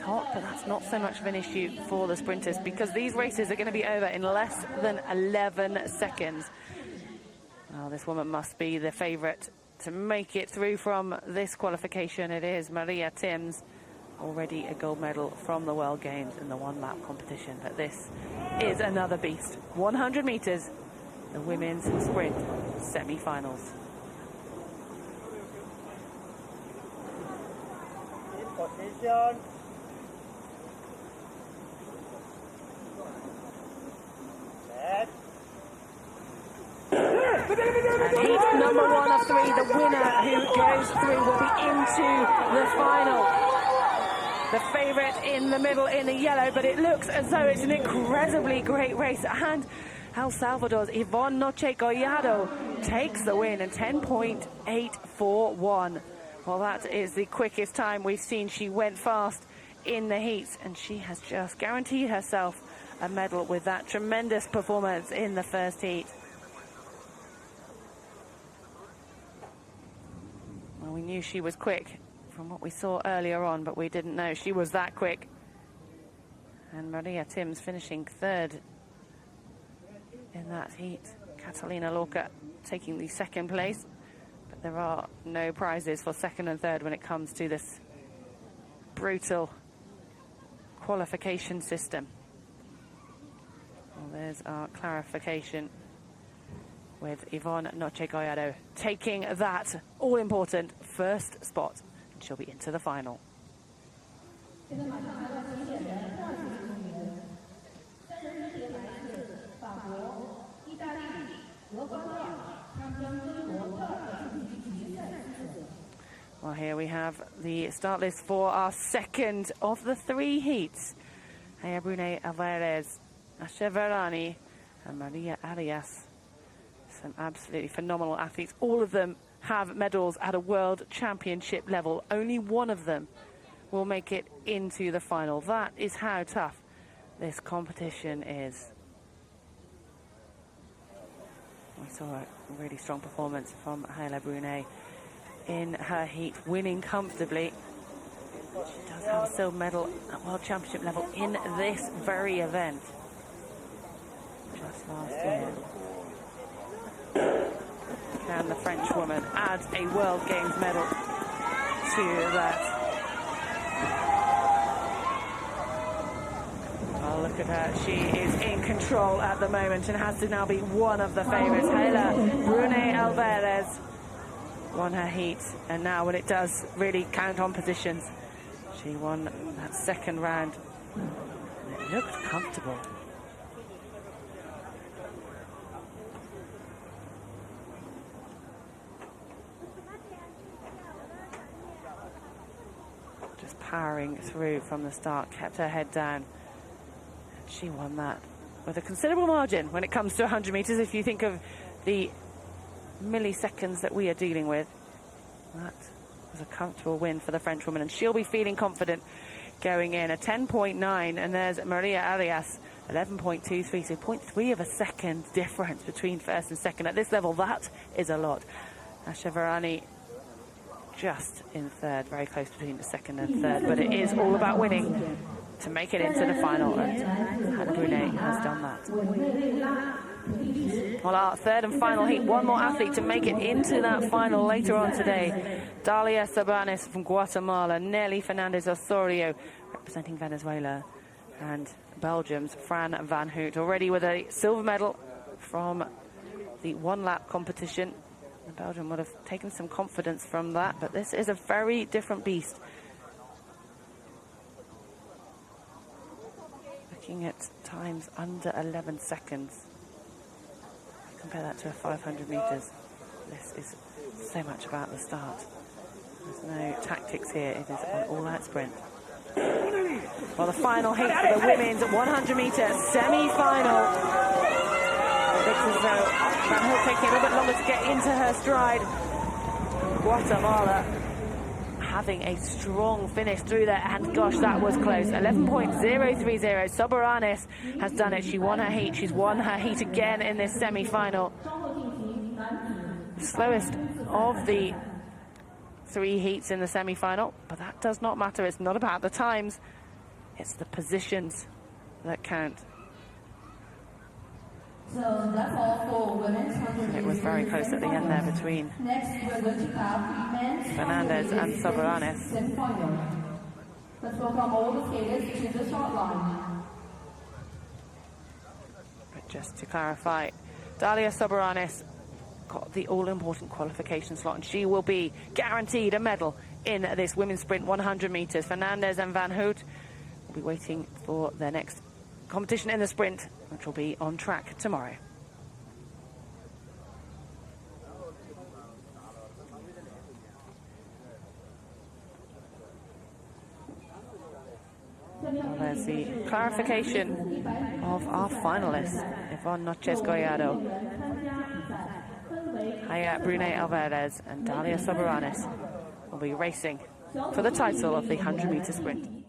hot, but that's not so much of an issue for the sprinters because these races are going to be over in less than 11 seconds. Well, this woman must be the favourite to make it through from this qualification. It is Maria Timms, already a gold medal from the World Games in the one-lap competition. But this is another beast. 100 metres, the women's sprint semi-finals. Position. Set. And heat number 1 of 3, the winner who goes through will be into the final. The favourite in the middle in the yellow, but it looks as though it's an incredibly great race. And El Salvador's Ivonne Noche Collado takes the win in 10.841. Well, that is the quickest time we've seen. She went fast in the heats, and she has just guaranteed herself a medal with that tremendous performance in the first heat. Well, we knew she was quick from what we saw earlier on, but we didn't know she was that quick. And Maria Timms finishing third in that heat. Catalina Lorca taking the second place. But there are no prizes for second and third when it comes to this brutal qualification system. Well, there's our clarification with Ivonne Noche Collado taking that all-important first spot. And she'll be into the final. Well, here we have the start list for our second of the 3 heats. BRUNET, ALVAREZ, VARANI, and Maria ARIAS. Some absolutely phenomenal athletes. All of them have medals at a world championship level. Only one of them will make it into the final. That is how tough this competition is. We saw a really strong performance from Haila BRUNET in her heat, winning comfortably. She does have a silver medal at World Championship level in this very event. Just last year. Can the French woman add a World Games medal to that? Oh, look at her. She is in control at the moment and has to now be one of the favourites. Haila BRUNET ALVAREZ won her heat, and now when it does really count on positions, she won that second round. And it looked comfortable. Just powering through from the start, kept her head down. And she won that with a considerable margin when it comes to 100 metres. If you think of the milliseconds that we are dealing with, that was a comfortable win for the French woman, and she'll be feeling confident going in. A 10.9, and there's Maria ARIAS, 11.23, so 0.3 of a second difference between first and second. At this level, that is a lot. VARANI just in third, very close between the second and third, but it is all about winning to make it into the final, and Haila BRUNET has done that. Well, our third and final heat, one more athlete to make it into that final later on today. Dalia Soberani's from Guatemala, Nelly Fernandez Osorio representing Venezuela, and Belgium's Fran van Hout, already with a silver medal from the one-lap competition. Belgium would have taken some confidence from that, but this is a very different beast. Looking at times under 11 seconds. Compare that to a 500 metres. This is so much about the start. There's no tactics here. It is an all-out sprint. Well, the final heat for the women's 100 metre semi-final. It looks as though Van Hout taking a little bit longer to get into her stride. Guatemala having a strong finish through there, and gosh, that was close. 11.030. Soberanis has done it. She won her heat. She's won her heat again in this semi-final. Slowest of the 3 heats in the semi-final, but that does not matter. It's not about the times. It's the positions that count. So that's all for women's 100 It was very close at the end there between Next, we're going to have men's Fernandez and Soberanis. semi-final. Let's welcome all the skaters to the start line. But just to clarify, Dalia Soberanis got the all-important qualification slot, and she will be guaranteed a medal in this women's sprint 100 meters. Fernandez and Van Hoot will be waiting for their next competition in the sprint, which will be on track tomorrow. Well, there's the clarification of our finalists. Ivonne NOCHEZ Goyado, Haila BRUNET ALVAREZ and Dalia Soberanis will be racing for the title of the 100 meter sprint.